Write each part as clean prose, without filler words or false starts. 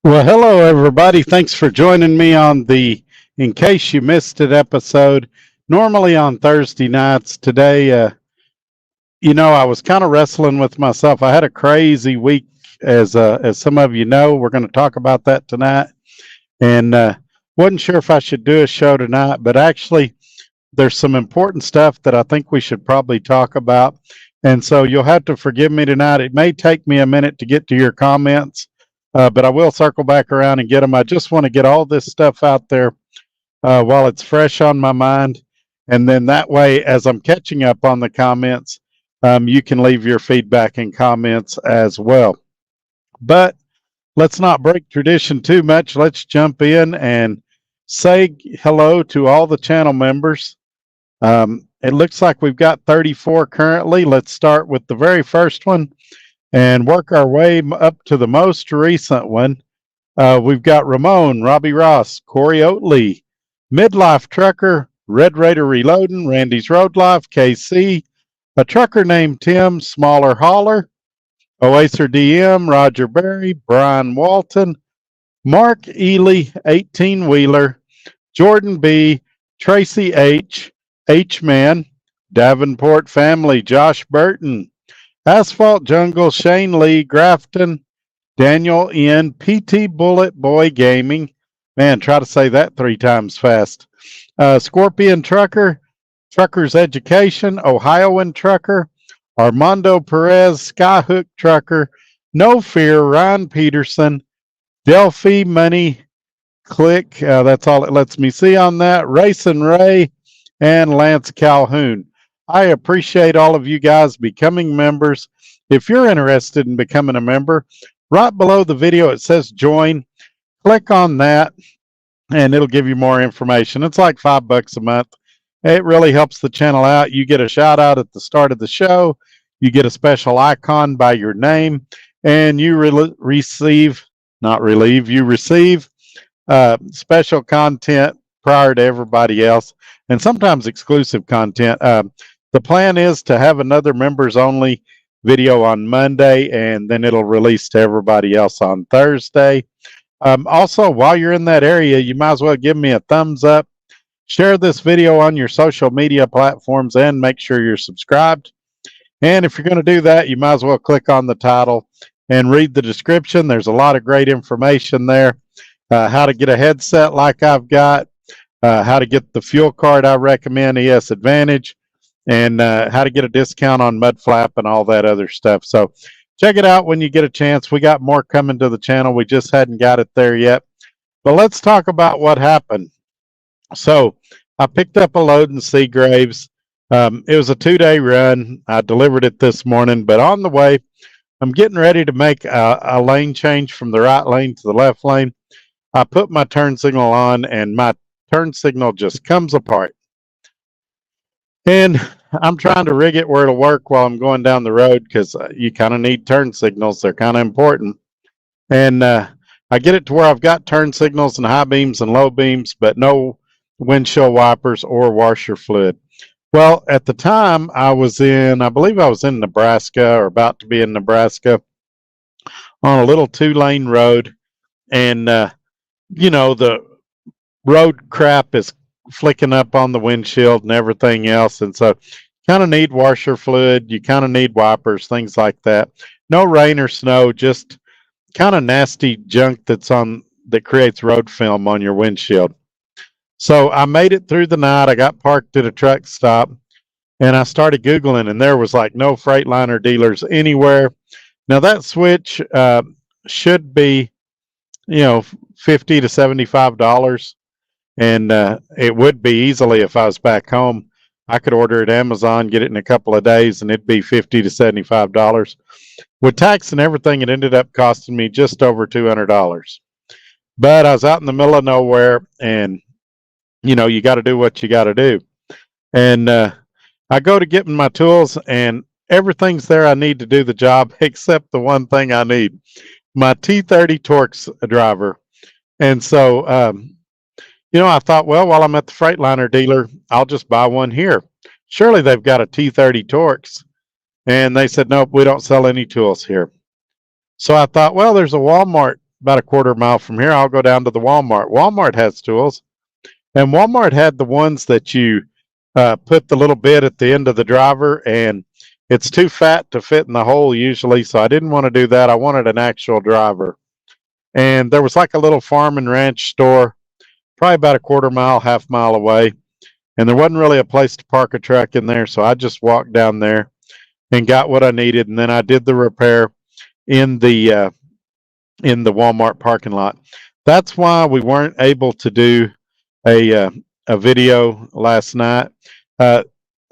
Well, hello, everybody. Thanks for joining me on the In Case You Missed It episode. Normally on Thursday nights. Today, I was kind of wrestling with myself. I had a crazy week, as some of you know. We're going to talk about that tonight. And wasn't sure if I should do a show tonight, but actually, there's some important stuff that I think we should probably talk about. And so you'll have to forgive me tonight. It may take me a minute to get to your comments, but I will circle back around and get them. I just want to get all this stuff out there while it's fresh on my mind. And then that way, as I'm catching up on the comments, you can leave your feedback and comments as well. But let's not break tradition too much. Let's jump in and say hello to all the channel members. It looks like we've got 34 currently. Let's start with the very first one and work our way up to the most recent one. We've got Ramon, Robbie Ross, Corey Oatley, Midlife Trucker, Red Raider Reloading, Randy's Road Life, KC, a trucker named Tim, Smaller Hauler, Oaser DM, Roger Berry, Brian Walton, Mark Ely, 18 Wheeler, Jordan B, Tracy H, H-Man, Davenport Family, Josh Burton, Asphalt Jungle, Shane Lee, Grafton, Daniel N, PT Bullet Boy Gaming. Man, try to say that 3 times fast. Scorpion Trucker, Truckers Education, Ohioan Trucker, Armando Perez, Skyhook Trucker, No Fear, Ryan Peterson, Delphi Money Click, that's all it lets me see on that, Racing Ray, and Lance Calhoun. I appreciate all of you guys becoming members. If you're interested in becoming a member, right below the video it says join. Click on that and it'll give you more information. It's like $5 a month. It really helps the channel out. You get a shout out at the start of the show. You get a special icon by your name, and you receive special content prior to everybody else, and sometimes exclusive content. The plan is to have another members only video on Monday, and then it'll release to everybody else on Thursday. Also, while you're in that area, you might as well give me a thumbs up, share this video on your social media platforms, and make sure you're subscribed. And if you're going to do that, you might as well click on the title and read the description. There's a lot of great information there. How to get a headset like I've got, how to get the fuel card I recommend, ES Advantage, and how to get a discount on Mudflap and all that other stuff. So check it out when you get a chance. We got more coming to the channel. We just hadn't got it there yet. But let's talk about what happened. So I picked up a load in Seagraves. It was a 2-day run. I delivered it this morning, but on the way, I'm getting ready to make a lane change from the right lane to the left lane. I put my turn signal on, and my turn signal just comes apart. And I'm trying to rig it where it'll work while I'm going down the road, because you kind of need turn signals. They're kind of important. And I get it to where I've got turn signals and high beams and low beams, but no windshield wipers or washer fluid. Well, at the time I believe I was in Nebraska, or about to be in Nebraska, on a little 2-lane road. And, the road crap is flicking up on the windshield and everything else. And so kind of need washer fluid. You kind of need wipers, things like that. No rain or snow, just kind of nasty junk that creates road film on your windshield. So I made it through the night. I got parked at a truck stop, and I started Googling, and there was like no Freightliner dealers anywhere. Now that switch should be, $50 to $75, and it would be easily if I was back home. I could order it at Amazon, get it in a couple of days, and it'd be $50 to $75. With tax and everything, it ended up costing me just over $200. But I was out in the middle of nowhere, and you got to do what you got to do. And I go to getting my tools, and everything's there I need to do the job, except the one thing I need, my T30 Torx driver. And so, I thought, well, while I'm at the Freightliner dealer, I'll just buy one here. Surely they've got a T30 Torx. And they said, nope, we don't sell any tools here. So I thought, well, there's a Walmart about a quarter mile from here, I'll go down to the Walmart. Walmart has tools, and Walmart had the ones that you put the little bit at the end of the driver, and it's too fat to fit in the hole usually, so I didn't want to do that. I wanted an actual driver. And there was like a little farm and ranch store, probably about a quarter mile, half mile away. And there wasn't really a place to park a truck in there, so I just walked down there and got what I needed, and then I did the repair in the Walmart parking lot. That's why we weren't able to do a video last night. The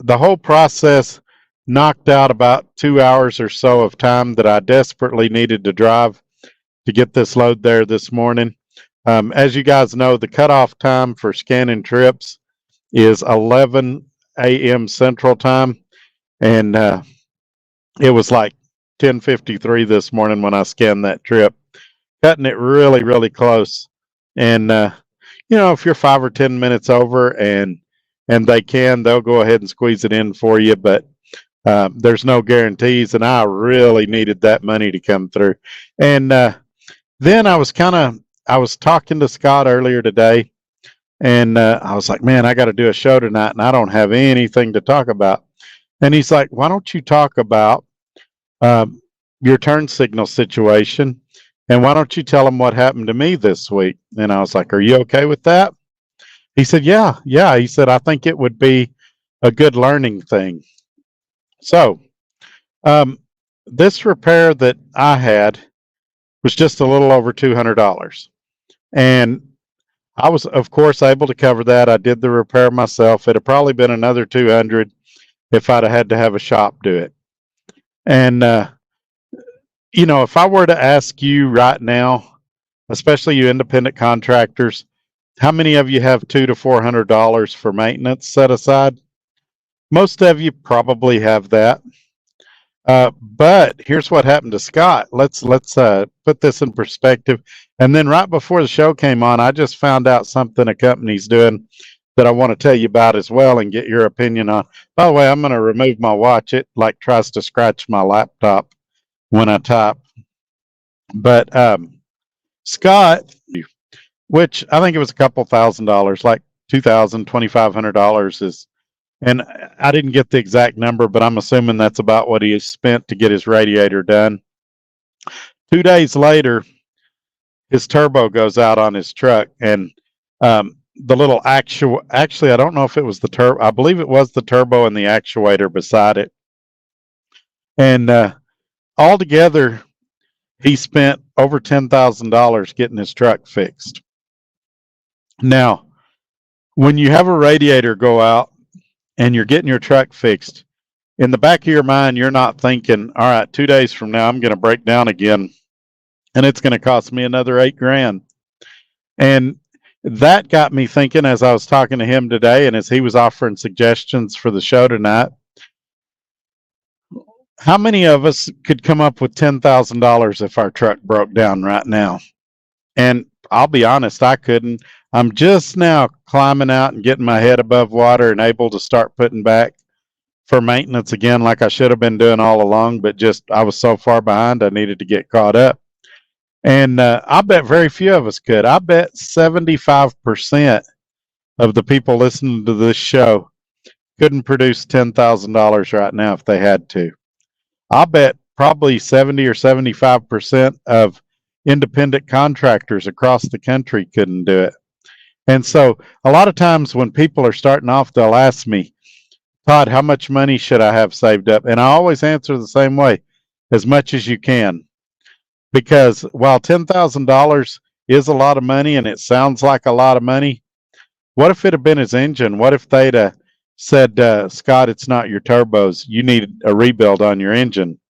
whole process knocked out about 2 hours or so of time that I desperately needed to drive to get this load there this morning. As you guys know, the cutoff time for scanning trips is 11 a.m. Central Time, and it was like 10:53 this morning when I scanned that trip, cutting it really, really close. And if you're 5 or 10 minutes over, and they'll go ahead and squeeze it in for you, but there's no guarantees, and I really needed that money to come through. And then I was talking to Scott earlier today, and I was like, man, I got to do a show tonight, and I don't have anything to talk about. And he's like, why don't you talk about your turn signal situation, and why don't you tell them what happened to me this week? And I was like, are you okay with that? He said, yeah. He said, I think it would be a good learning thing. So this repair that I had was just a little over $200. And I was, of course, able to cover that. I did the repair myself. It'd have probably been another $200 if I'd have had to have a shop do it. And, if I were to ask you right now, especially you independent contractors, how many of you have $200 to $400 for maintenance set aside? Most of you probably have that. But here's what happened to Scott. Let's put this in perspective. And then right before the show came on, I just found out something a company's doing that I want to tell you about as well and get your opinion on. By the way, I'm going to remove my watch. It like tries to scratch my laptop when I type. But Scott, which I think it was a couple $1,000, like $2,000, $2,500 is, and I didn't get the exact number, but I'm assuming that's about what he spent to get his radiator done. 2 days later, his turbo goes out on his truck, and the little actually, I don't know if it was the turbo. I believe it was the turbo and the actuator beside it. And altogether, he spent over $10,000 getting his truck fixed. Now, when you have a radiator go out and you're getting your truck fixed, in the back of your mind, you're not thinking, all right, 2 days from now, I'm going to break down again, and it's going to cost me another $8,000. And that got me thinking as I was talking to him today, and as he was offering suggestions for the show tonight, how many of us could come up with $10,000 if our truck broke down right now? And I'll be honest, I couldn't. I'm just now climbing out and getting my head above water and able to start putting back for maintenance again like I should have been doing all along, but just I was so far behind, I needed to get caught up. And I bet very few of us could. I bet 75% of the people listening to this show couldn't produce $10,000 right now if they had to. I bet probably 70 or 75% of independent contractors across the country couldn't do it. And so a lot of times when people are starting off, they'll ask me, Todd, how much money should I have saved up? And I always answer the same way, as much as you can. Because while $10,000 is a lot of money and it sounds like a lot of money, what if it had been his engine? What if they'd said, Scott, it's not your turbos. You need a rebuild on your engine.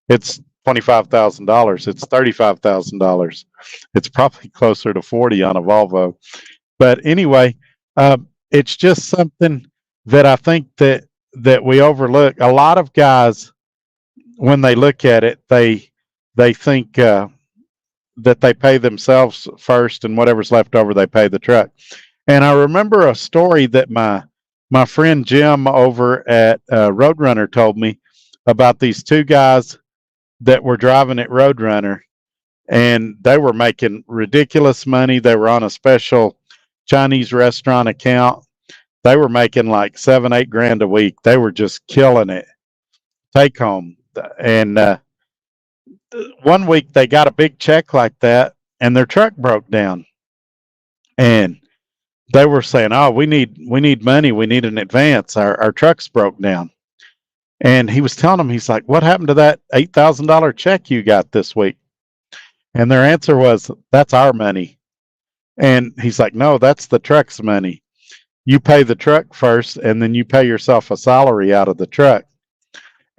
It's $25,000. It's $35,000. It's probably closer to 40 on a Volvo. But anyway, it's just something that I think that we overlook. A lot of guys, when they look at it, they think that they pay themselves first, and whatever's left over, they pay the truck. And I remember a story that my friend Jim over at Roadrunner told me about these two guys that were driving at Roadrunner, and they were making ridiculous money. They were on a special Chinese restaurant account. They were making like 7, 8 grand a week. They were just killing it, take home. And one week they got a big check like that, and their truck broke down. And they were saying, "Oh, we need money. We need an advance. Our truck's broke down." And he was telling them, he's like, "What happened to that $8,000 check you got this week?" And their answer was, "That's our money." And he's like, "No, that's the truck's money. You pay the truck first, and then you pay yourself a salary out of the truck."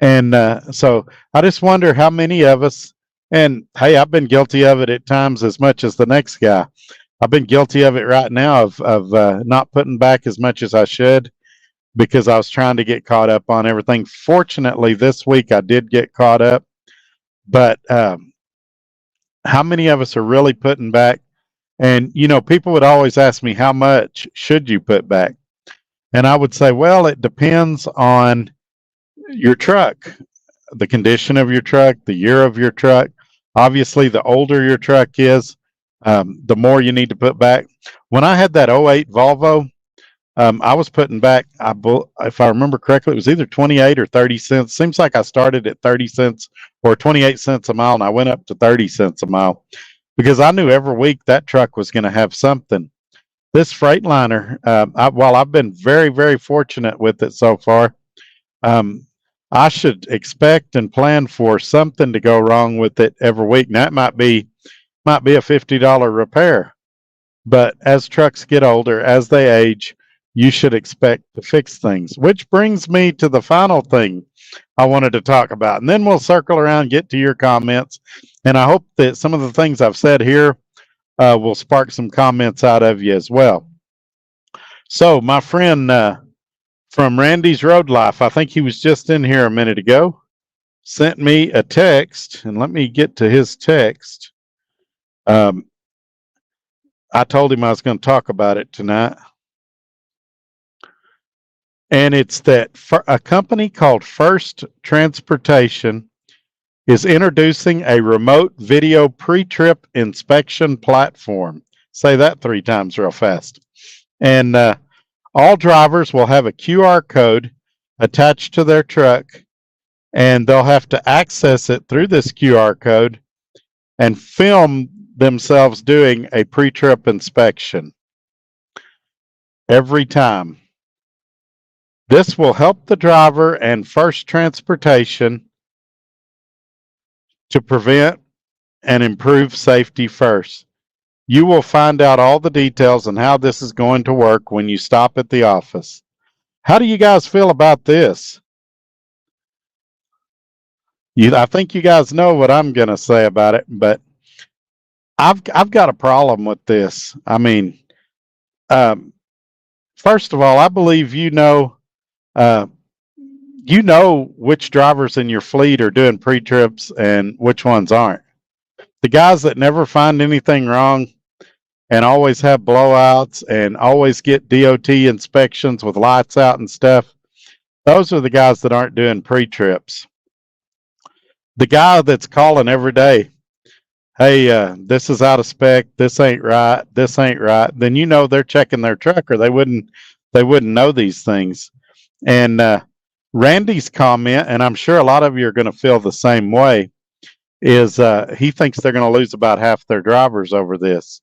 And so I just wonder how many of us, and hey, I've been guilty of it at times as much as the next guy. I've been guilty of it right now of not putting back as much as I should because I was trying to get caught up on everything. Fortunately, this week I did get caught up, but how many of us are really putting back? And, people would always ask me, how much should you put back? And I would say, well, it depends on your truck, the condition of your truck, the year of your truck. Obviously, the older your truck is, the more you need to put back. When I had that '08 Volvo, I was putting back, if I remember correctly, it was either 28 or 30 cents. Seems like I started at 30 cents or 28 cents a mile, and I went up to 30 cents a mile because I knew every week that truck was going to have something. This Freightliner, while I've been very, very fortunate with it so far, I should expect and plan for something to go wrong with it every week. Now, it might be a $50 repair, but as trucks get older, as they age, you should expect to fix things. Which brings me to the final thing I wanted to talk about, and then we'll circle around, get to your comments, and I hope that some of the things I've said here will spark some comments out of you as well. So, my friend from Randy's Road Life, I think he was just in here a minute ago, sent me a text, and let me get to his text. I told him I was going to talk about it tonight. And it's that a company called First Transportation is introducing a remote video pre-trip inspection platform. Say that 3 times real fast. And all drivers will have a QR code attached to their truck, and they'll have to access it through this QR code and film themselves doing a pre-trip inspection every time. This will help the driver and First Transportation to prevent and improve safety first. You will find out all the details on how this is going to work when you stop at the office. How do you guys feel about this? I think you guys know what I'm going to say about it, but I've got a problem with this. I mean, first of all, I believe you know which drivers in your fleet are doing pre-trips and which ones aren't. The guys that never find anything wrong and always have blowouts and always get DOT inspections with lights out and stuff, those are the guys that aren't doing pre-trips. The guy that's calling every day, hey, this is out of spec, this ain't right, then they're checking their truck, or they wouldn't know these things. And Randy's comment, and I'm sure a lot of you are going to feel the same way, is he thinks they're going to lose about half their drivers over this.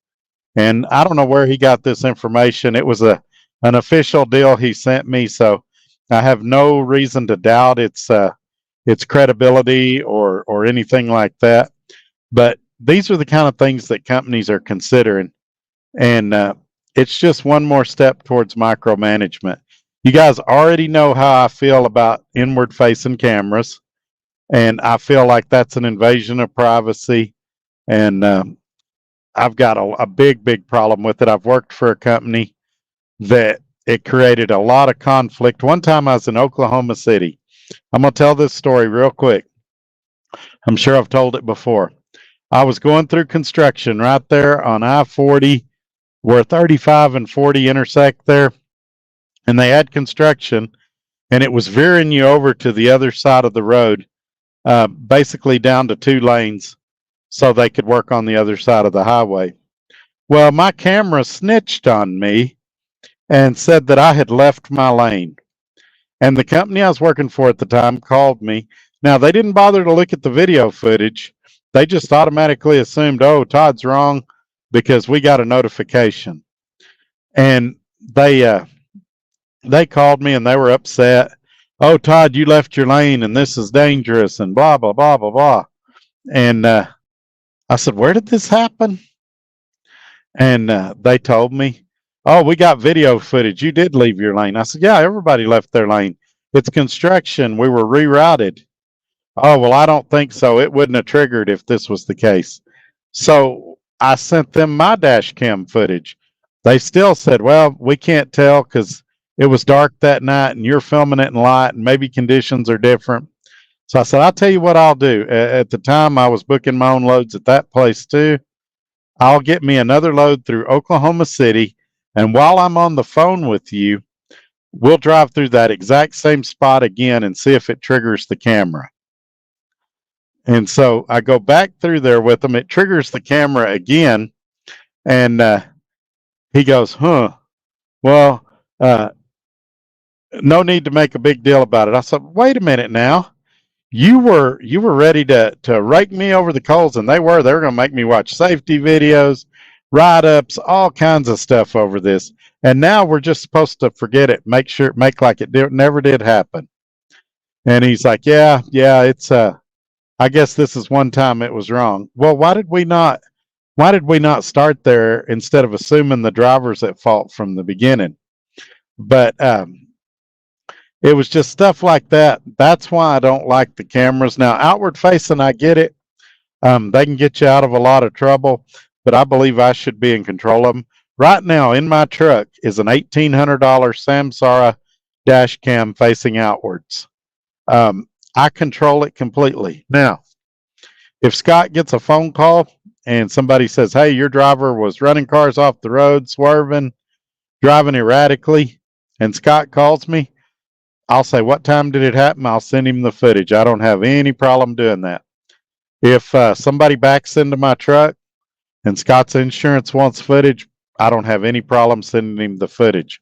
And I don't know where he got this information. It was an official deal he sent me, so I have no reason to doubt its credibility or anything like that. But these are the kind of things that companies are considering, and it's just one more step towards micromanagement. You guys already know how I feel about inward-facing cameras, and I feel like that's an invasion of privacy, and I've got a big, big problem with it. I've worked for a company that it created a lot of conflict. One time I was in Oklahoma City. I'm going to tell this story real quick. I'm sure I've told it before. I was going through construction right there on I-40 where 35 and 40 intersect there, and they had construction, and it was veering you over to the other side of the road, basically down to 2 lanes. so they could work on the other side of the highway. Well, my camera snitched on me and said that I had left my lane. And the company I was working for at the time called me. Now, they didn't bother to look at the video footage. They just automatically assumed, oh, Todd's wrong because we got a notification. And they called me and they were upset. Oh, Todd, you left your lane and this is dangerous and blah, blah, blah, blah, blah. And I said, where did this happen? And they told me, oh, we got video footage. You did leave your lane. I said, yeah, everybody left their lane. It's construction. We were rerouted. Oh, well, I don't think so. It wouldn't have triggered if this was the case. So I sent them my dash cam footage. They still said, well, we can't tell because it was dark that night and you're filming it in light and maybe conditions are different. So I said, I'll tell you what I'll do. At the time, I was booking my own loads at that place too. I'll get me another load through Oklahoma City. And while I'm on the phone with you, we'll drive through that exact same spot again and see if it triggers the camera. And so I go back through there with him. It triggers the camera again. And he goes, well, no need to make a big deal about it. I said, wait a minute now. You were ready to rake me over the coals, and they were going to make me watch safety videos, write-ups, all kinds of stuff over this. And now we're just supposed to forget it, make like it never did happen. And he's like, yeah, it's I guess this is one time it was wrong. Well, why did we not start there instead of assuming the driver's at fault from the beginning? But it was just stuff like that. That's why I don't like the cameras. Now, outward facing, I get it. They can get you out of a lot of trouble, but I believe I should be in control of them. Right now, in my truck is an $1,800 Samsara dash cam facing outwards. I control it completely. Now, if Scott gets a phone call and somebody says, hey, your driver was running cars off the road, swerving, driving erratically, and Scott calls me, I'll say, what time did it happen? I'll send him the footage. I don't have any problem doing that. If somebody backs into my truck and Scott's insurance wants footage, I don't have any problem sending him the footage.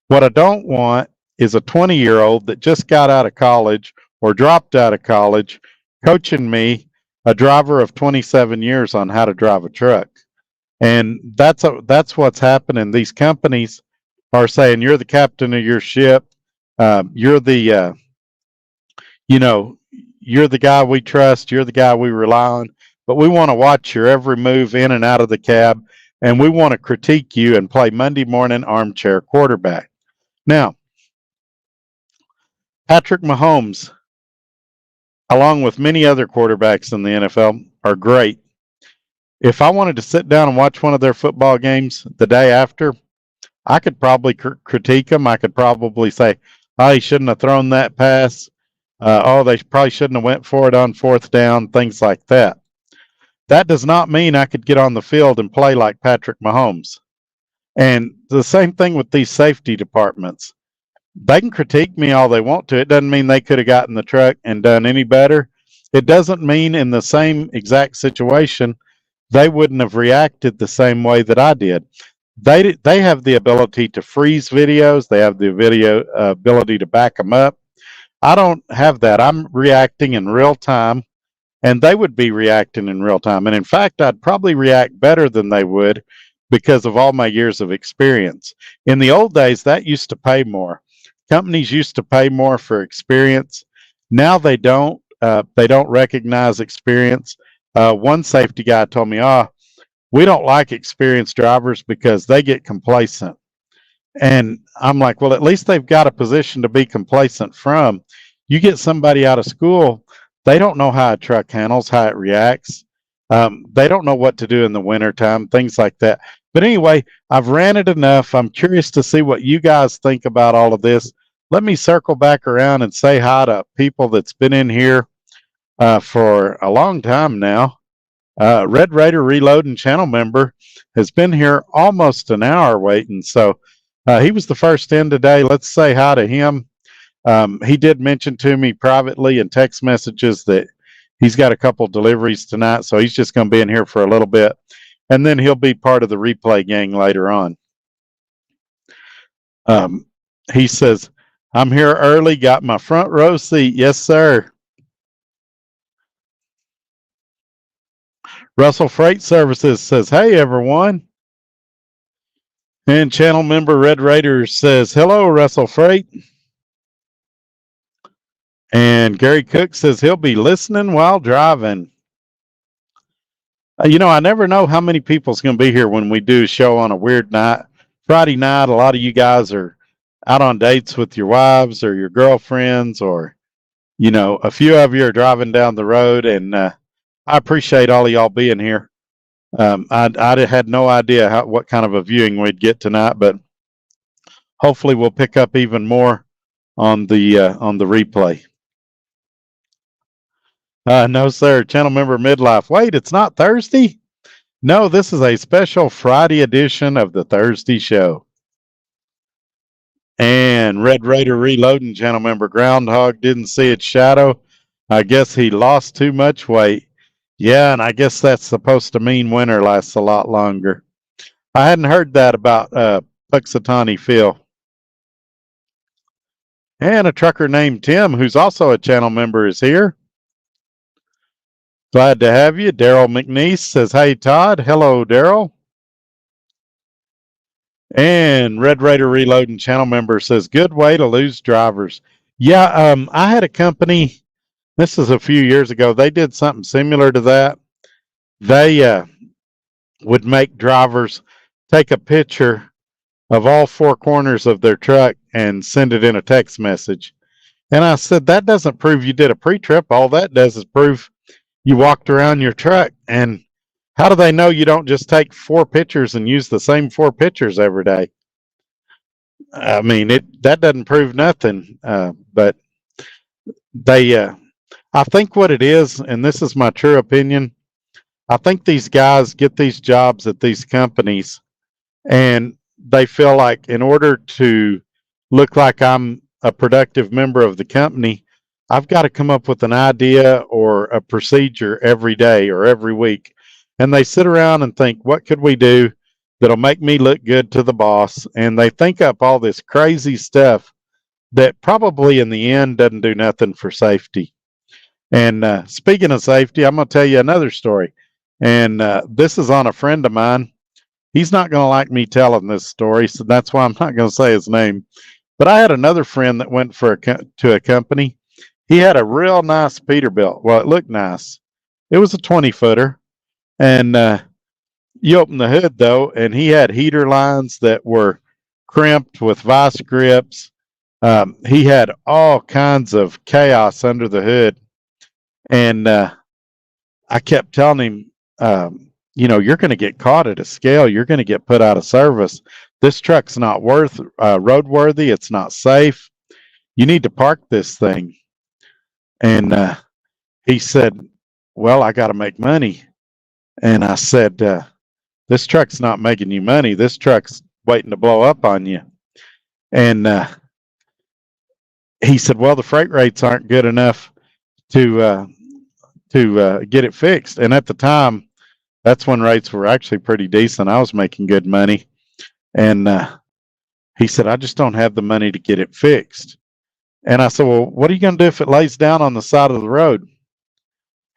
What I don't want is a 20-year-old that just got out of college or dropped out of college coaching me, a driver of 27 years, on how to drive a truck. And that's what's happening. These companies are saying, you're the captain of your ship. You're the you're the guy we trust. You're the guy we rely on. But we want to watch your every move in and out of the cab, and we want to critique you and play Monday morning armchair quarterback. Now, Patrick Mahomes, along with many other quarterbacks in the NFL, are great. If I wanted to sit down and watch one of their football games the day after, I could probably critique them. I could probably say, oh, he shouldn't have thrown that pass. They probably shouldn't have went for it on fourth down, things like that. That does not mean I could get on the field and play like Patrick Mahomes. And the same thing with these safety departments. They can critique me all they want to. It doesn't mean they could have gotten the truck and done any better. It doesn't mean in the same exact situation they wouldn't have reacted the same way that I did. They have the ability to freeze videos. They have the ability to back them up. I don't have that. I'm reacting in real time, and they would be reacting in real time. And in fact, I'd probably react better than they would because of all my years of experience. In the old days, that used to pay more. Companies used to pay more for experience. Now they don't. They don't recognize experience. One safety guy told me, we don't like experienced drivers because they get complacent. And I'm like, well, at least they've got a position to be complacent from. You get somebody out of school, they don't know how a truck handles, how it reacts. They don't know what to do in the wintertime, things like that. But anyway, I've ranted enough. I'm curious to see what you guys think about all of this. Let me circle back around and say hi to people that's been in here for a long time now. Red Raider Reloading channel member has been here almost an hour waiting. So he was the first in today. Let's say hi to him. He did mention to me privately in text messages that He's got a couple deliveries tonight, so he's just going to be in here for a little bit, and then he'll be part of the replay gang later on. He says, I'm here early, got my front row seat. Yes, sir. Russell Freight Services says, hey, everyone. And channel member Red Raider says, hello, Russell Freight. And Gary Cook says he'll be listening while driving. I never know how many people's going to be here when we do a show on a weird night. Friday night, a lot of you guys are out on dates with your wives or your girlfriends, or, a few of you are driving down the road, and I appreciate all of y'all being here. I had no idea what kind of a viewing we'd get tonight, but hopefully we'll pick up even more on the replay. No, sir. Channel member Midlife. Wait, it's not Thursday? No, this is a special Friday edition of the Thursday show. And Red Raider Reloading, channel member Groundhog didn't see its shadow. I guess he lost too much weight. Yeah, and I guess that's supposed to mean winter lasts a lot longer. I hadn't heard that about Puxatawny Phil. And a trucker named Tim, who's also a channel member, is here. Glad to have you. Daryl McNeese says, hey, Todd. Hello, Daryl. And Red Raider Reloading channel member says, good way to lose drivers. Yeah, I had a company, this is a few years ago, they did something similar to that. They would make drivers take a picture of all four corners of their truck and send it in a text message. And I said, that doesn't prove you did a pre-trip. All that does is prove you walked around your truck. And how do they know you don't just take 4 pictures and use the same 4 pictures every day? I mean, that doesn't prove nothing. But they, I think what it is, and this is my true opinion, I think these guys get these jobs at these companies, and they feel like in order to look like I'm a productive member of the company, I've got to come up with an idea or a procedure every day or every week. And they sit around and think, what could we do that'll make me look good to the boss? And they think up all this crazy stuff that probably in the end doesn't do nothing for safety. And speaking of safety, I'm going to tell you another story. And this is on a friend of mine. He's not going to like me telling this story, so that's why I'm not going to say his name. But I had another friend that went to a company. He had a real nice Peterbilt. Well, it looked nice. It was a 20-footer. And you open the hood, though, and he had heater lines that were crimped with vice grips. He had all kinds of chaos under the hood. And I kept telling him, you're going to get caught at a scale. You're going to get put out of service. This truck's not roadworthy. It's not safe. You need to park this thing. And he said, well, I got to make money. And I said, this truck's not making you money. This truck's waiting to blow up on you. And he said, well, the freight rates aren't good enough to get it fixed. And at the time, that's when rates were actually pretty decent. I was making good money. And he said, I just don't have the money to get it fixed. And I said, well, what are you going to do if it lays down on the side of the road?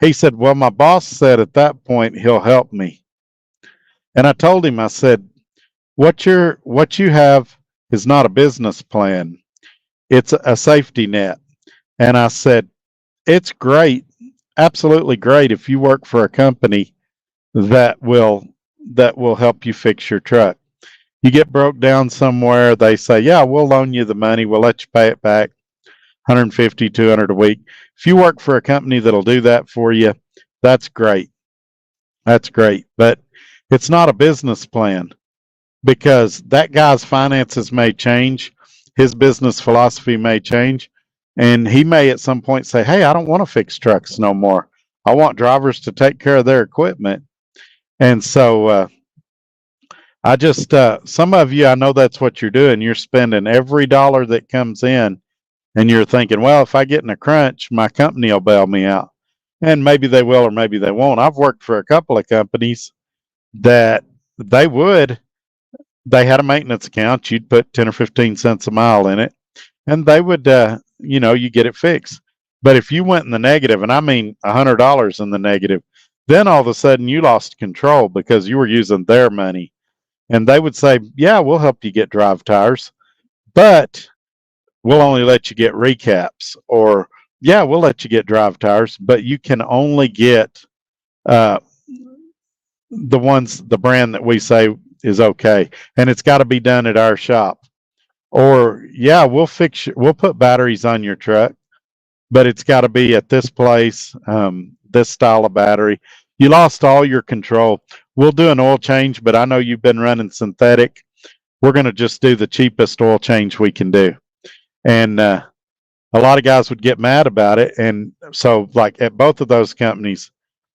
He said, well, my boss said at that point he'll help me. And I told him, I said, what you have is not a business plan. It's a safety net. And I said, it's great, absolutely great if you work for a company that will help you fix your truck. You get broke down somewhere, they say, yeah, we'll loan you the money, we'll let you pay it back, $150, $200 a week. If you work for a company that'll do that for you, that's great. That's great. But it's not a business plan, because that guy's finances may change. His business philosophy may change. And he may at some point say, hey, I don't want to fix trucks no more. I want drivers to take care of their equipment. And so I just, some of you, I know that's what you're doing. You're spending every dollar that comes in, and you're thinking, well, if I get in a crunch, my company will bail me out. And maybe they will or maybe they won't. I've worked for a couple of companies that they would, they had a maintenance account. You'd put 10 or 15 cents a mile in it, and they would, you get it fixed. But if you went in the negative, and I mean $100 in the negative, then all of a sudden you lost control because you were using their money. And they would say, yeah, we'll help you get drive tires, but we'll only let you get recaps. Or, yeah, we'll let you get drive tires, but you can only get uh, the brand that we say is okay. And it's got to be done at our shop. Or, yeah, we'll put batteries on your truck, but it's got to be at this place, this style of battery. You lost all your control. We'll do an oil change, but I know you've been running synthetic. We're going to just do the cheapest oil change we can do. And a lot of guys would get mad about it. And so, like at both of those companies,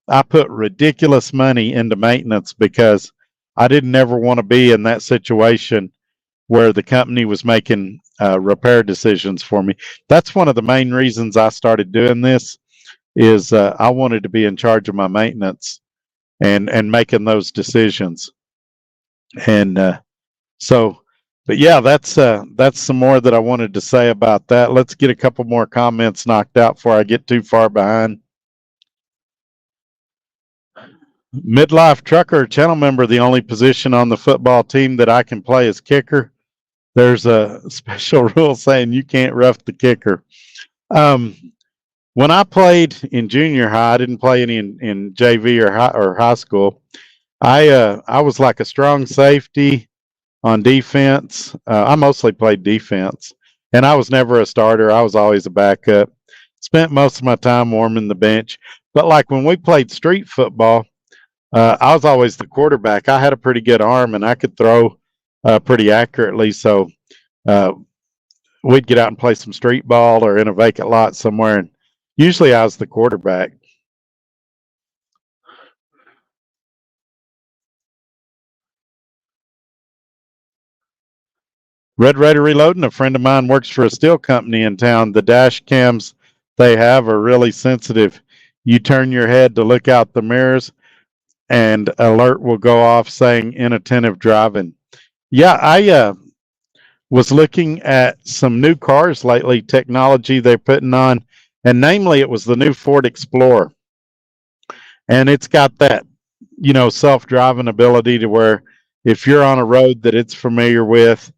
I put ridiculous money into maintenance because I didn't ever want to be in that situation where the company was making repair decisions for me. That's one of the main reasons I started doing this is I wanted to be in charge of my maintenance and making those decisions. And but yeah, that's some more that I wanted to say about that. Let's get a couple more comments knocked out before I get too far behind. Midlife trucker channel member, the only position on the football team that I can play is kicker. There's a special rule saying you can't rough the kicker. When I played in junior high, I didn't play any in JV or high school. I was like a strong safety on defense. I mostly played defense, and I was never a starter. I was always a backup. Spent most of my time warming the bench. But like when we played street football, I was always the quarterback. I had a pretty good arm, and I could throw pretty accurately. So we'd get out and play some street ball or in a vacant lot somewhere, and usually I was the quarterback. Red Raider Reloading, a friend of mine works for a steel company in town. The dash cams they have are really sensitive. You turn your head to look out the mirrors, and alert will go off saying inattentive driving. Yeah, I was looking at some new cars lately, technology they're putting on, and namely it was the new Ford Explorer. And it's got that, self-driving ability to where if you're on a road that it's familiar with,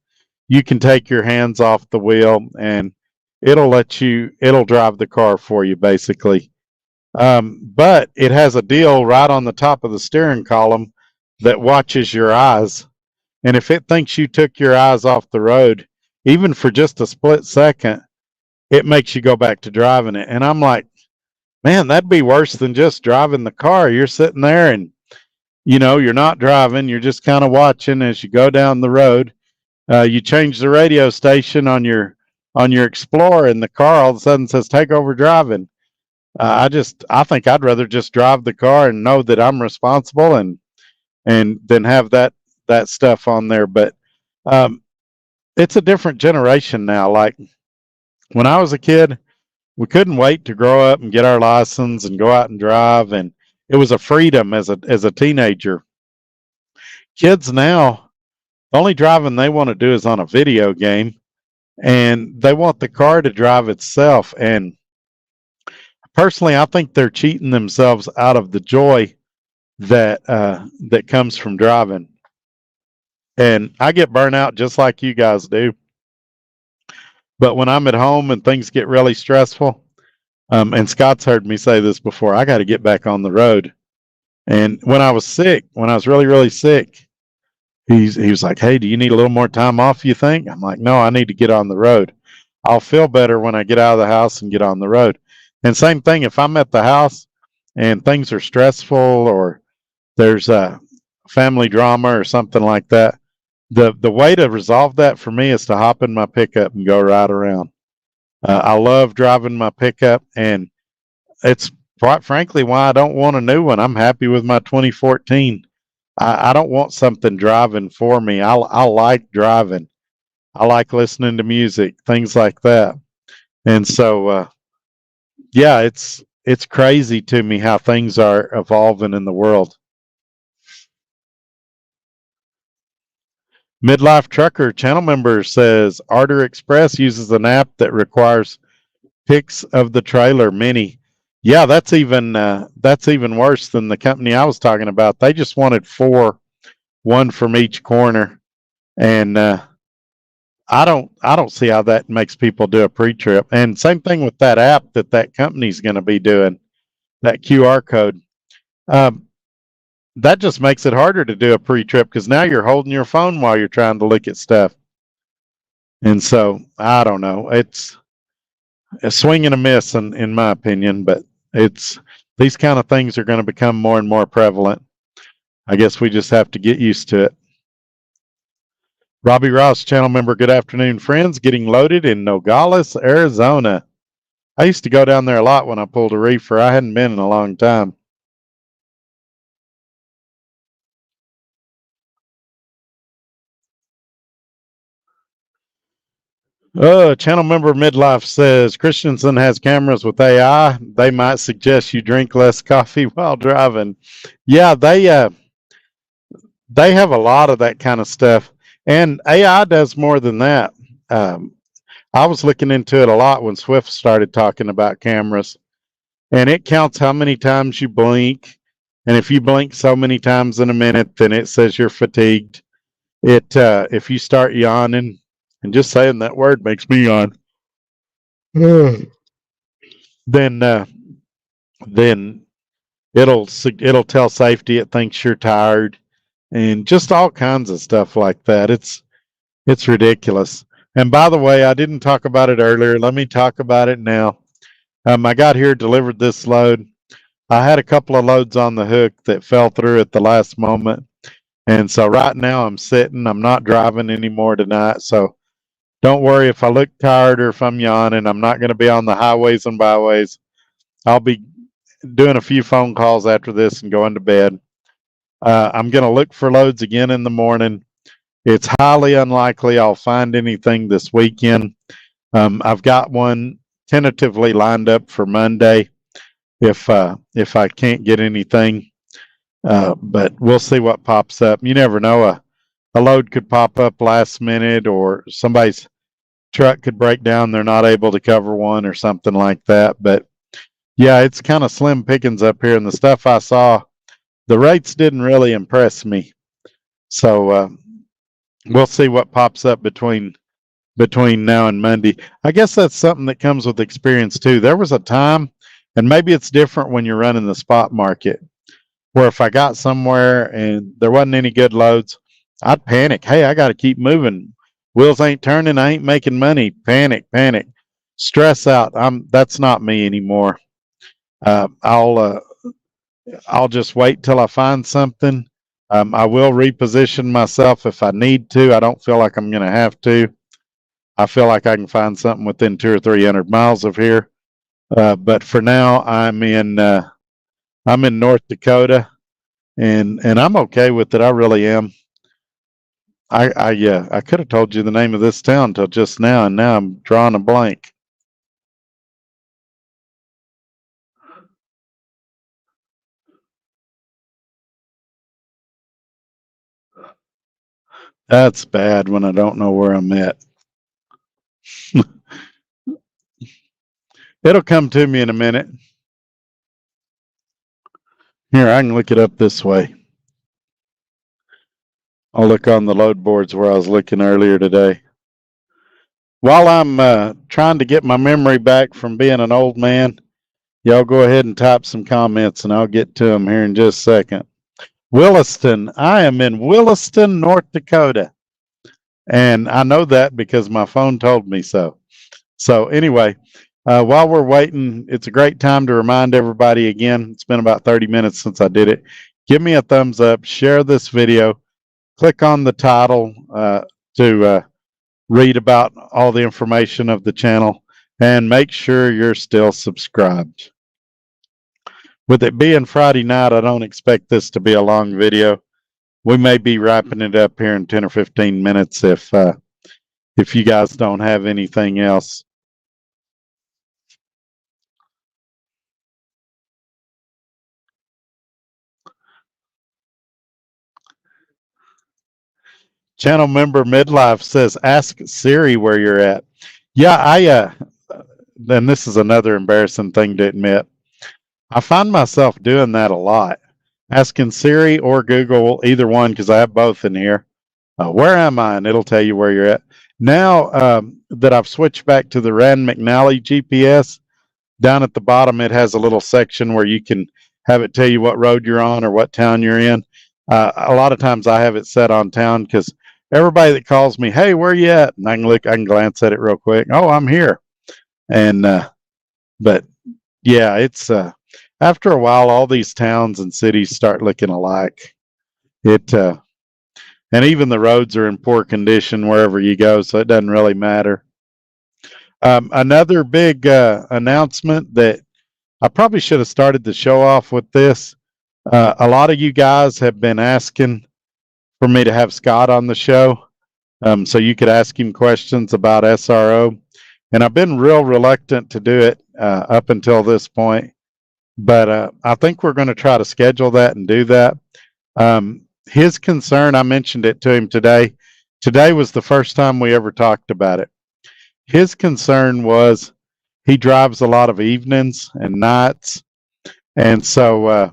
you can take your hands off the wheel and it'll drive the car for you basically. But it has a deal right on the top of the steering column that watches your eyes. And if it thinks you took your eyes off the road, even for just a split second, it makes you go back to driving it. And I'm like, man, that'd be worse than just driving the car. You're sitting there and, you're not driving. You're just kind of watching as you go down the road. You change the radio station on your Explorer, and the car all of a sudden says take over driving. I think I'd rather just drive the car and know that I'm responsible and then have that stuff on there. But it's a different generation now. Like when I was a kid, we couldn't wait to grow up and get our license and go out and drive, and it was a freedom as a teenager. Kids now, the only driving they want to do is on a video game, and they want the car to drive itself. And personally, I think they're cheating themselves out of the joy that comes from driving. And I get burnt out just like you guys do. But when I'm at home and things get really stressful, and Scott's heard me say this before, I got to get back on the road. And when I was really, really sick, he was like, hey, do you need a little more time off, you think? I'm like, no, I need to get on the road. I'll feel better when I get out of the house and get on the road. And same thing, if I'm at the house and things are stressful or there's a family drama or something like that, the way to resolve that for me is to hop in my pickup and go ride around. I love driving my pickup, and it's quite frankly why I don't want a new one. I'm happy with my 2014. I don't want something driving for me. I like driving. I like listening to music, things like that. And so, yeah, it's crazy to me how things are evolving in the world. Midlife Trucker channel member says Arter Express uses an app that requires pics of the trailer. Mini. Yeah, that's even worse than the company I was talking about. They just wanted 4, one from each corner, and I don't see how that makes people do a pre-trip. And same thing with that app that company's going to be doing, that QR code. Um, that just makes it harder to do a pre-trip because now you're holding your phone while you're trying to look at stuff. And so I don't know. It's a swing and a miss in my opinion, but it's these kind of things are going to become more and more prevalent. I guess we just have to get used to it. Robbie Ross, channel member, good afternoon, friends. Getting loaded in Nogales, Arizona. I used to go down there a lot when I pulled a reefer. I hadn't been in a long time. Channel member Midlife says Christensen has cameras with AI. They might suggest you drink less coffee while driving. Yeah, they have a lot of that kind of stuff, and AI does more than that. I was looking into it a lot when Swift started talking about cameras, and it counts how many times you blink, and if you blink so many times in a minute, then it says you're fatigued. If you start yawning, and just saying that word makes me yawn. then then it'll tell safety it thinks you're tired, and just all kinds of stuff like that. It's ridiculous. And by the way, I didn't talk about it earlier. Let me talk about it now. I got here, delivered this load. I had a couple of loads on the hook that fell through at the last moment. And so right now I'm sitting. I'm not driving anymore tonight. So don't worry if I look tired or if I'm yawning. I'm not going to be on the highways and byways. I'll be doing a few phone calls after this and going to bed. I'm going to look for loads again in the morning. It's highly unlikely I'll find anything this weekend. I've got one tentatively lined up for Monday if I can't get anything. But we'll see what pops up. You never know. A load could pop up last minute, or somebody's truck could break down. They're not able to cover one or something like that. But yeah, it's kind of slim pickings up here. And the stuff I saw, the rates didn't really impress me. So we'll see what pops up between now and Monday. I guess that's something that comes with experience too. There was a time, and maybe it's different when you're running the spot market, where if I got somewhere and there wasn't any good loads, I'd panic. Hey, I got to keep moving. Wheels ain't turning. I ain't making money. Panic, stress out. That's not me anymore. I'll just wait till I find something. I will reposition myself if I need to. I don't feel like I'm going to have to. I feel like I can find something within 200 or 300 miles of here. But for now, I'm in North Dakota, and I'm okay with it. I really am. I could have told you the name of this town till just now, and now I'm drawing a blank. That's bad when I don't know where I'm at. It'll come to me in a minute. Here, I can look it up this way. I'll look on the load boards where I was looking earlier today. While I'm trying to get my memory back from being an old man, y'all go ahead and type some comments and I'll get to them here in just a second. Williston. I am in Williston, North Dakota. And I know that because my phone told me so. So anyway, while we're waiting, it's a great time to remind everybody again, it's been about 30 minutes since I did it. Give me a thumbs up, share this video, click on the title to read about all the information of the channel, and make sure you're still subscribed. With it being Friday night, I don't expect this to be a long video. We may be wrapping it up here in 10 or 15 minutes if you guys don't have anything else. Channel member Midlife says, "Ask Siri where you're at." Yeah, and this is another embarrassing thing to admit. I find myself doing that a lot, asking Siri or Google, either one, because I have both in here. Where am I? And it'll tell you where you're at. Now that I've switched back to the Rand McNally GPS, down at the bottom, it has a little section where you can have it tell you what road you're on or what town you're in. A lot of times I have it set on town because everybody that calls me, "Hey, where you at?" And I can glance at it real quick. Oh, I'm here. And but yeah, it's after a while, all these towns and cities start looking alike. It and even the roads are in poor condition wherever you go, so it doesn't really matter. Another big announcement that I probably should have started the show off with this. A lot of you guys have been asking for me to have Scott on the show, so you could ask him questions about SRO. And I've been real reluctant to do it up until this point. But I think we're going to try to schedule that and do that. His concern, I mentioned it to him today. Today was the first time we ever talked about it. His concern was he drives a lot of evenings and nights. And so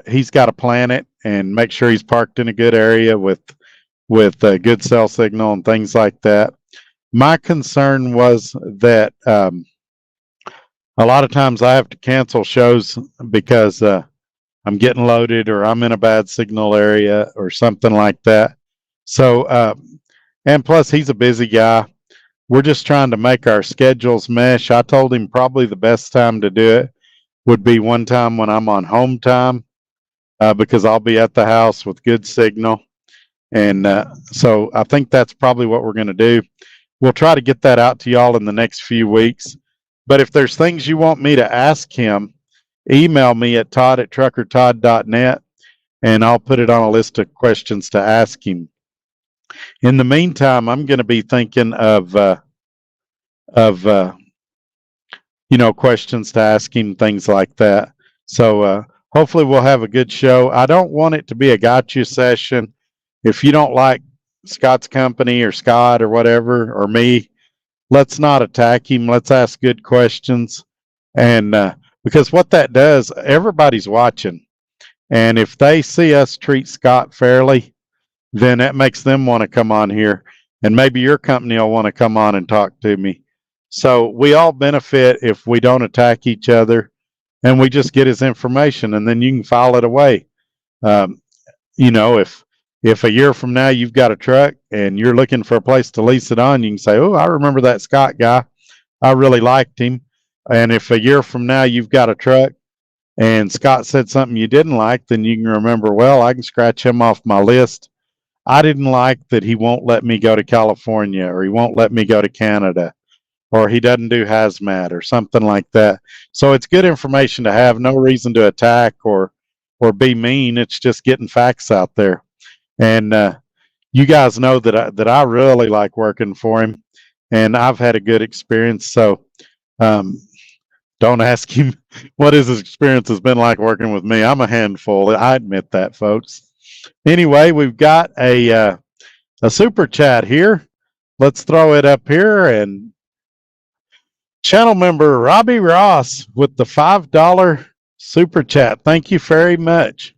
he's got to plan it and make sure he's parked in a good area with a good cell signal and things like that. My concern was that a lot of times I have to cancel shows because I'm getting loaded or I'm in a bad signal area or something like that. So, and plus he's a busy guy. We're just trying to make our schedules mesh. I told him probably the best time to do it would be one time when I'm on home time because I'll be at the house with good signal. And so I think that's probably what we're going to do. We'll try to get that out to y'all in the next few weeks. But if there's things you want me to ask him, email me at todd@truckertodd.net, and I'll put it on a list of questions to ask him. In the meantime, I'm going to be thinking of questions to ask him, things like that. So hopefully we'll have a good show. I don't want it to be a gotcha session. If you don't like Scott's company or Scott or whatever, or me, let's not attack him. Let's ask good questions. And because what that does, everybody's watching. And if they see us treat Scott fairly, then that makes them want to come on here. And maybe your company will want to come on and talk to me. So we all benefit if we don't attack each other and we just get his information and then you can file it away. If a year from now you've got a truck and you're looking for a place to lease it on, you can say, "Oh, I remember that Scott guy. I really liked him." And if a year from now you've got a truck and Scott said something you didn't like, then you can remember, well, I can scratch him off my list. I didn't like that he won't let me go to California, or he won't let me go to Canada, or he doesn't do hazmat or something like that. So it's good information to have. No reason to attack or be mean. It's just getting facts out there. And you guys know that I really like working for him, and I've had a good experience. So don't ask him what his experience has been like working with me. I'm a handful. I admit that, folks. Anyway, we've got a super chat here. Let's throw it up here. And channel member Robbie Ross with the $5 super chat. Thank you very much.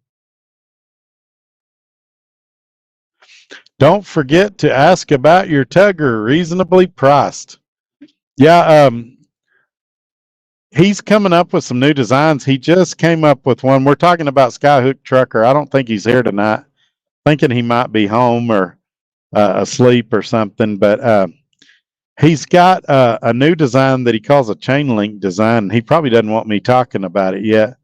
Don't forget to ask about your tugger, reasonably priced. Yeah, he's coming up with some new designs. He just came up with one. We're talking about Skyhook Trucker. I don't think he's here tonight. Thinking he might be home or asleep or something. But he's got a new design that he calls a chain link design. He probably doesn't want me talking about it yet,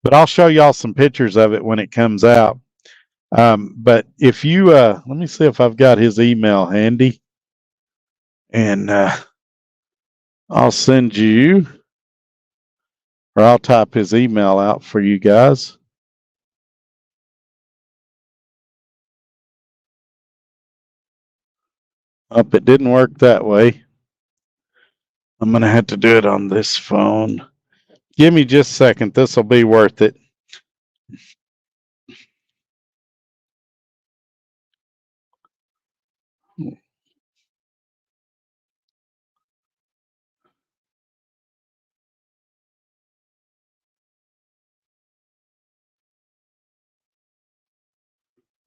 but I'll show y'all some pictures of it when it comes out. But if you, let me see if I've got his email handy, and I'll send you, or I'll type his email out for you guys. Oh, it didn't work that way. I'm going to have to do it on this phone. Give me just a second. This will be worth it.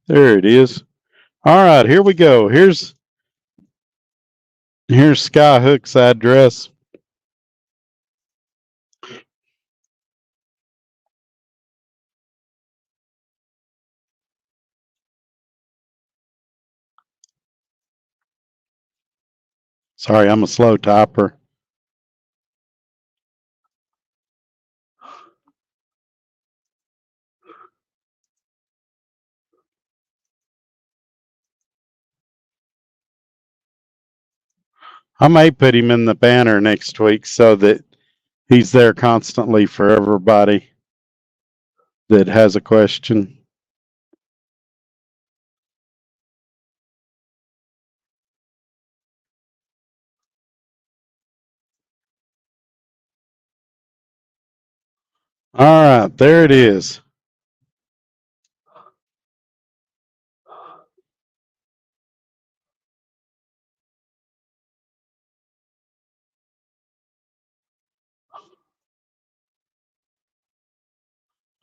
There it is. All right, here we go. Here's Skyhook's address. Sorry, I'm a slow typer. I may put him in the banner next week so that he's there constantly for everybody that has a question. All right, there it is.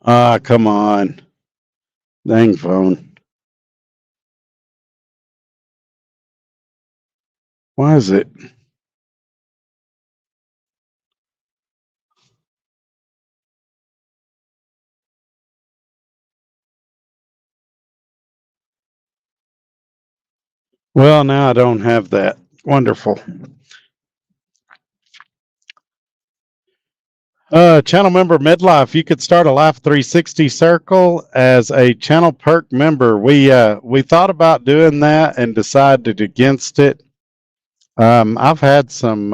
Ah, come on. Dang phone. Why is it? Well, now I don't have that. Wonderful. Channel member Midlife, you could start a Life 360 circle as a channel perk member. We thought about doing that and decided against it. I've had some,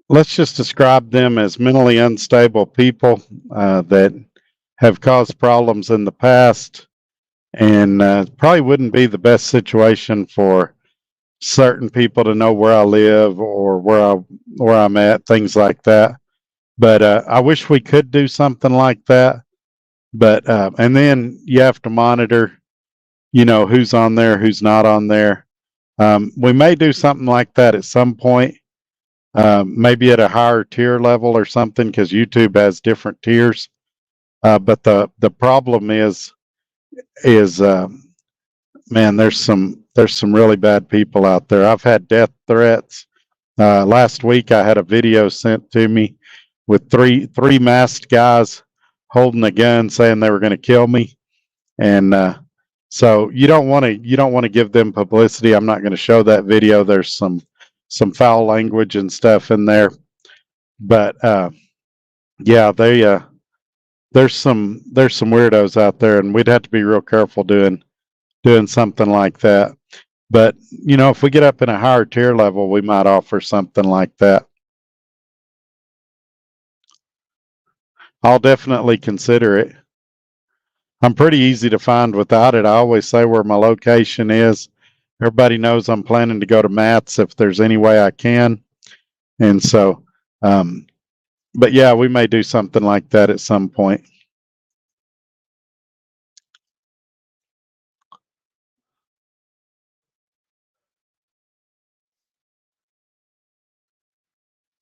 let's just describe them as mentally unstable people that have caused problems in the past, and probably wouldn't be the best situation for certain people to know where I live or where I'm at, things like that. But I wish we could do something like that. But and then you have to monitor, who's on there, who's not on there. We may do something like that at some point, maybe at a higher tier level or something, because YouTube has different tiers. But the problem is man, there's some really bad people out there. I've had death threats. Last week I had a video sent to me with three masked guys holding a gun saying they were going to kill me, and so you don't want to give them publicity. I'm not going to show that video. There's some foul language and stuff in there, but yeah, there's some weirdos out there, and we'd have to be real careful doing something like that. But if we get up in a higher tier level, we might offer something like that. I'll definitely consider it. I'm pretty easy to find without it. I always say where my location is. Everybody knows I'm planning to go to Matt's if there's any way I can. And so, but yeah, we may do something like that at some point.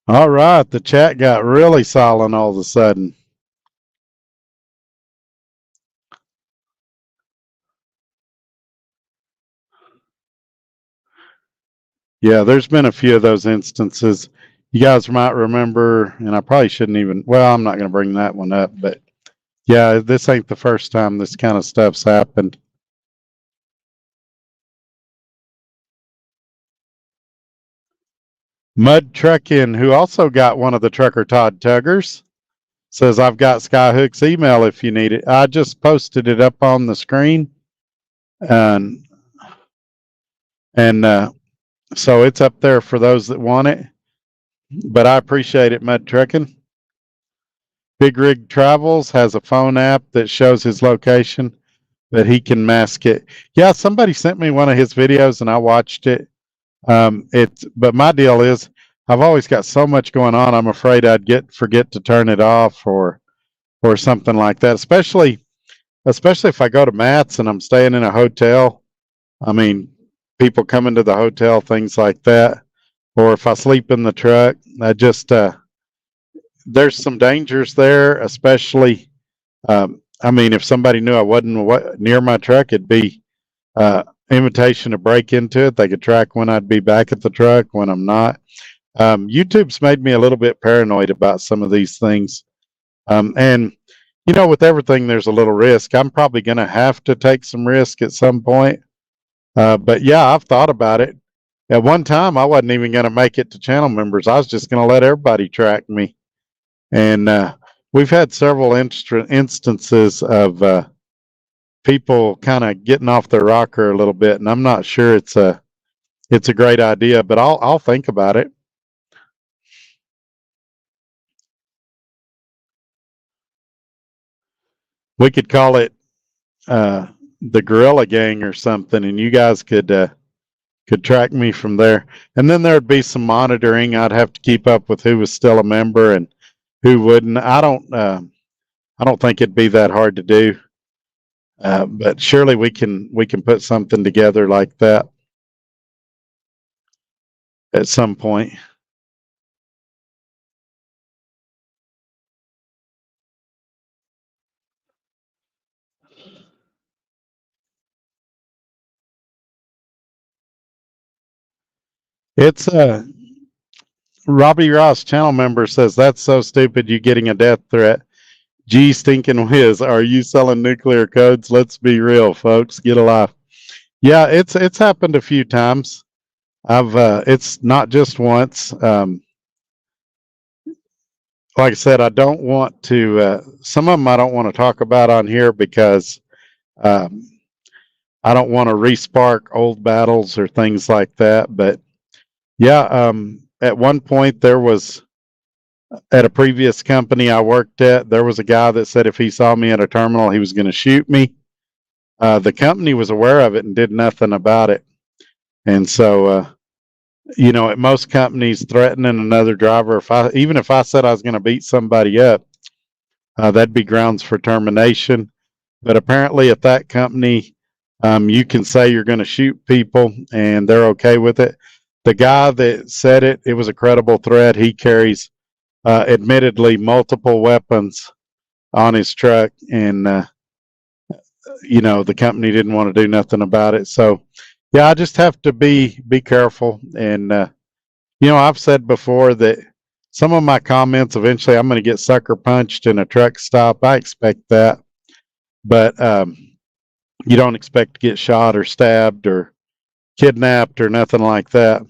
All right, the chat got really silent all of a sudden. Yeah, there's been a few of those instances. You guys might remember, and I probably shouldn't even, well, I'm not going to bring that one up, but yeah, this ain't the first time this kind of stuff's happened. Mud Truckin', who also got one of the Trucker Todd tuggers, says, I've got Skyhook's email if you need it. I just posted it up on the screen. And so it's up there for those that want it. But I appreciate it, Mud Truckin'. Big Rig Travels has a phone app that shows his location, that he can mask it. Yeah, somebody sent me one of his videos and I watched it. But my deal is I've always got so much going on. I'm afraid I'd forget to turn it off or something like that. Especially if I go to Matt's and I'm staying in a hotel. I mean, people come into the hotel, things like that. Or if I sleep in the truck, I just there's some dangers there. Especially, I mean, if somebody knew I wasn't near my truck, it'd be invitation to break into it. They could track when I'd be back at the truck, when I'm not. YouTube's made me a little bit paranoid about some of these things. And, with everything, there's a little risk. I'm probably going to have to take some risk at some point. But yeah, I've thought about it. At one time, I wasn't even going to make it to channel members. I was just going to let everybody track me. And we've had several instances of people kind of getting off their rocker a little bit, and I'm not sure it's a great idea, but I'll think about it. We could call it the Gorilla Gang or something, and you guys could track me from there. And then there'd be some monitoring. I'd have to keep up with who was still a member and who wouldn't. I don't think it'd be that hard to do. But surely we can put something together like that at some point. It's Robbie Ross, channel member, says that's so stupid. You getting a death threat? Gee, stinking whiz! Are you selling nuclear codes? Let's be real, folks. Get a life. Yeah, it's happened a few times. It's not just once. Like I said, I don't want to. Some of them I don't want to talk about on here because um, I don't want to respark old battles or things like that. But yeah, at one point there was at a previous company I worked at, there was a guy that said if he saw me at a terminal, he was going to shoot me. The company was aware of it and did nothing about it. And so, at most companies threatening another driver, even if I said I was going to beat somebody up, that'd be grounds for termination. But apparently at that company, you can say you're going to shoot people and they're okay with it. The guy that said it was a credible threat. He carries, admittedly, multiple weapons on his truck, and the company didn't want to do nothing about it. So, yeah, I just have to be careful. And I've said before that some of my comments eventually I'm going to get sucker punched in a truck stop. I expect that, but you don't expect to get shot or stabbed or kidnapped or nothing like that.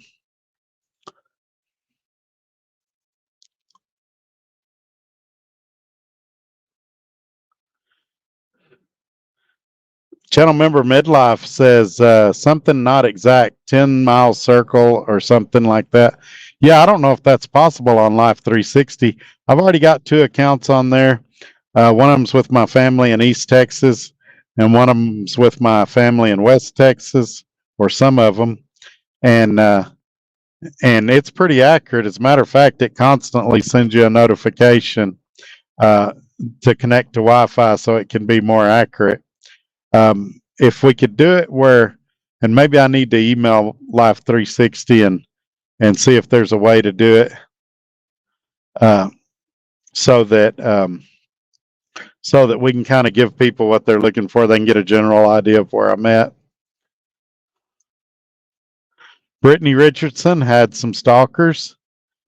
Channel member Midlife says something not exact, 10-mile circle or something like that. Yeah, I don't know if that's possible on Life 360. I've already got 2 accounts on there. One of them's with my family in East Texas, and one of them's with my family in West Texas, or some of them. And it's pretty accurate. As a matter of fact, it constantly sends you a notification to connect to Wi-Fi so it can be more accurate. If we could do it and maybe I need to email Life 360 and see if there's a way to do it so that we can kind of give people what they're looking for. They can get a general idea of where I'm at. Brittany Richardson had some stalkers,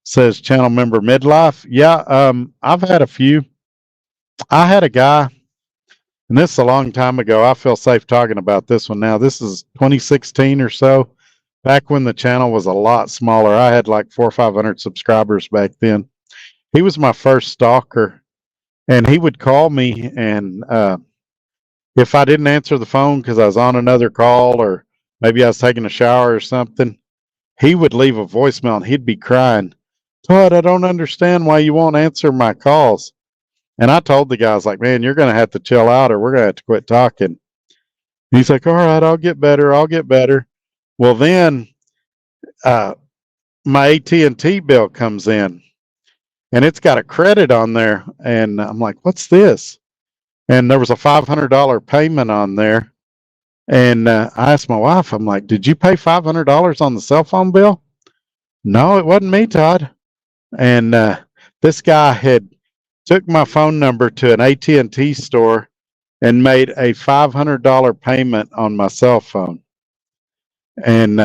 says channel member Midlife. Yeah, I've had a few. I had a guy, and this is a long time ago. I feel safe talking about this one now. This is 2016 or so, back when the channel was a lot smaller. I had like 400 or 500 subscribers back then. He was my first stalker, and he would call me, and if I didn't answer the phone because I was on another call or maybe I was taking a shower or something, he would leave a voicemail and he'd be crying, Todd, I don't understand why you won't answer my calls. And I told the guys, like, man, you're going to have to chill out or we're going to have to quit talking. And he's like, all right, I'll get better. I'll get better. Well, then my AT&T bill comes in and it's got a credit on there. And I'm like, what's this? And there was a $500 payment on there. And I asked my wife, I'm like, did you pay $500 on the cell phone bill? No, it wasn't me, Todd. And this guy had took my phone number to an AT&T store and made a $500 payment on my cell phone. And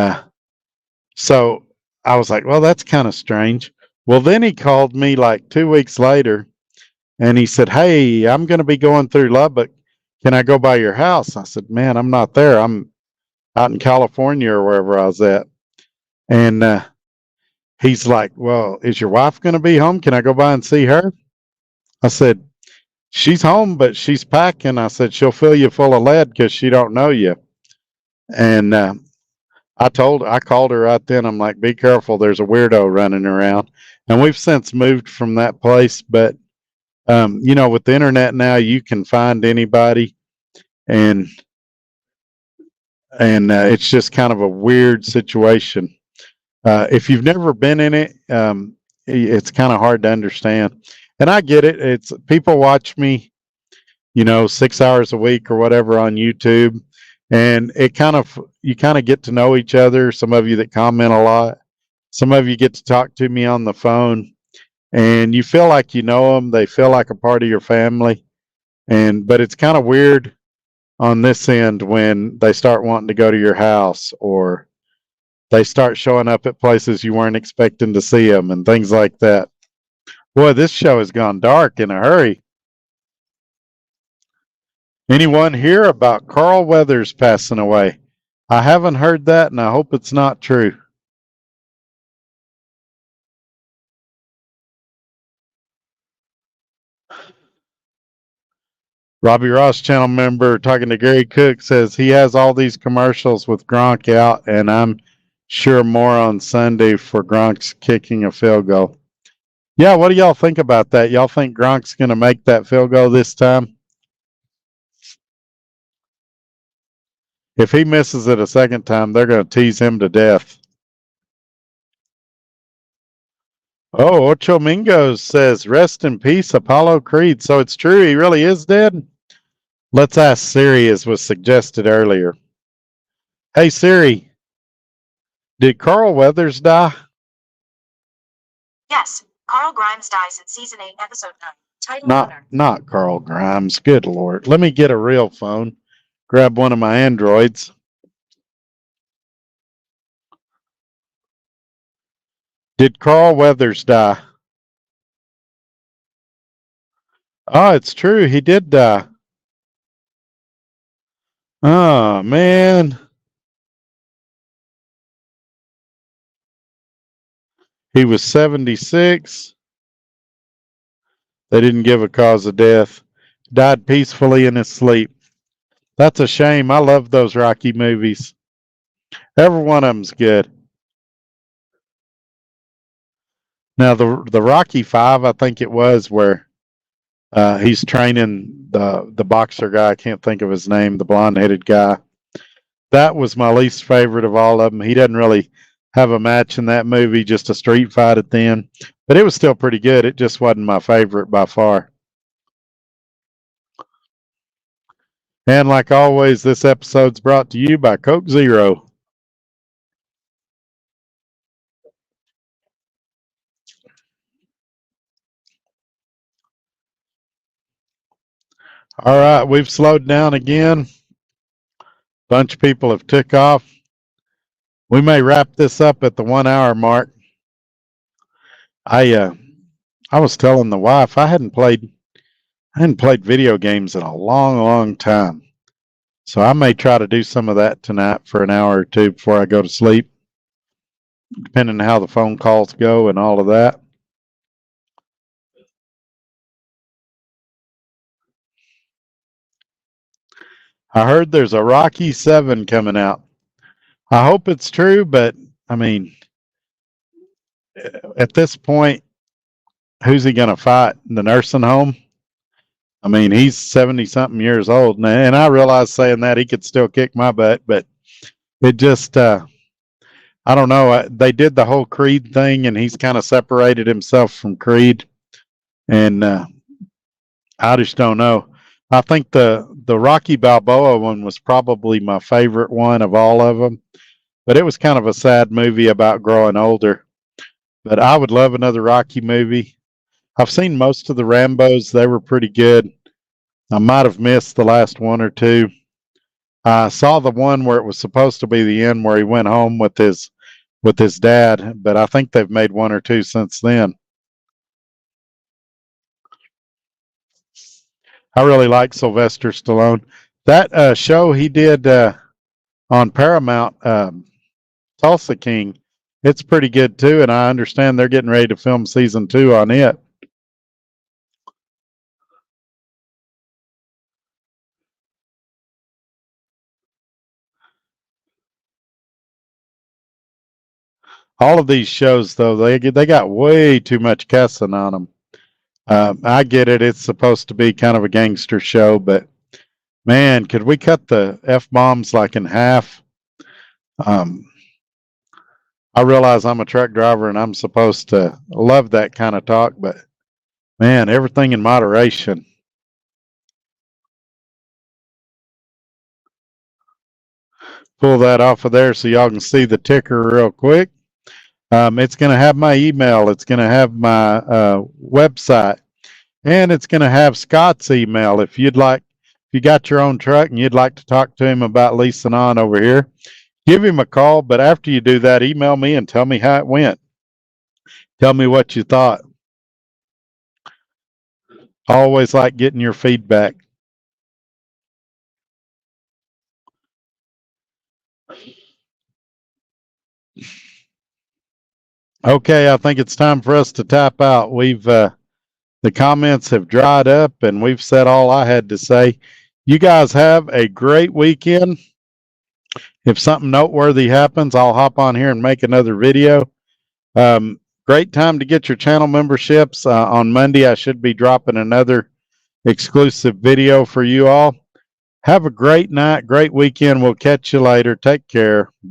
so I was like, well, that's kind of strange. Well, then he called me like 2 weeks later and he said, hey, I'm going to be going through Lubbock. Can I go by your house? I said, man, I'm not there. I'm out in California or wherever I was at. And he's like, well, is your wife going to be home? Can I go by and see her? I said, she's home, but she's packing. I said, she'll fill you full of lead because she don't know you. And I called her right then. I'm like, be careful. There's a weirdo running around. And we've since moved from that place. But, with the internet now, you can find anybody. And it's just kind of a weird situation. If you've never been in it, it's kind of hard to understand. And I get it. It's people watch me, 6 hours a week or whatever on YouTube. And you kind of get to know each other. Some of you that comment a lot, some of you get to talk to me on the phone and you feel like you know them. They feel like a part of your family. But it's kind of weird on this end when they start wanting to go to your house or they start showing up at places you weren't expecting to see them and things like that. Boy, this show has gone dark in a hurry. Anyone hear about Carl Weathers passing away? I haven't heard that, and I hope it's not true. Robbie Ross channel member talking to Gary Cook says he has all these commercials with Gronk out, and I'm sure more on Sunday for Gronk's kicking a field goal. Yeah, what do y'all think about that? Y'all think Gronk's going to make that field goal this time? If he misses it a second time, they're going to tease him to death. Oh, Ocho Mingos says, rest in peace, Apollo Creed. So it's true, he really is dead? Let's ask Siri, as was suggested earlier. Hey, Siri, did Carl Weathers die? Yes, Carl Grimes dies in season 8, episode 9. Title not Carl Grimes. Good Lord. Let me get a real phone. Grab one of my Androids. Did Carl Weathers die? Oh, it's true. He did die. Oh, man. He was 76. They didn't give a cause of death. Died peacefully in his sleep. That's a shame. I love those Rocky movies. Every one of them's good. Now, the Rocky 5, I think it was, where he's training the boxer guy. I can't think of his name, the blonde-headed guy. That was my least favorite of all of them. He doesn't really have a match in that movie, just a street fight at the end. But it was still pretty good. It just wasn't my favorite by far. And like always, this episode's brought to you by Coke Zero. All right, we've slowed down again. Bunch of people have took off. We may wrap this up at the 1 hour mark. I was telling the wife I hadn't played video games in a long, long time. So I may try to do some of that tonight for an hour or two before I go to sleep, depending on how the phone calls go and all of that. I heard there's a Rocky 7 coming out. I hope it's true, but I mean, at this point, who's he going to fight in the nursing home? I mean, he's 70-something years old, and I realize saying that he could still kick my butt, but it just, I don't know. They did the whole Creed thing, and he's kind of separated himself from Creed, and I just don't know. I think the Rocky Balboa one was probably my favorite one of all of them, but it was kind of a sad movie about growing older. But I would love another Rocky movie. I've seen most of the Rambos. They were pretty good. I might have missed the last one or two. I saw the one where it was supposed to be the end where he went home with his dad, but I think they've made one or two since then. I really like Sylvester Stallone. That show he did on Paramount, Tulsa King, it's pretty good too, and I understand they're getting ready to film season 2 on it. All of these shows, though, they got way too much cussing on them. I get it; it's supposed to be kind of a gangster show, but man, could we cut the f bombs like in half? I realize I'm a truck driver and I'm supposed to love that kind of talk, but man, everything in moderation. Pull that off of there so y'all can see the ticker real quick. It's going to have my email. It's going to have my website, and it's going to have Scott's email. If you got your own truck and you'd like to talk to him about leasing on over here, give him a call. But after you do that, email me and tell me how it went. Tell me what you thought. I always like getting your feedback. Okay, I think it's time for us to tap out. The comments have dried up and we've said all I had to say. You guys have a great weekend. If something noteworthy happens, I'll hop on here and make another video. Great time to get your channel memberships. On Monday, I should be dropping another exclusive video for you all. Have a great night, great weekend. We'll catch you later. Take care. Bye.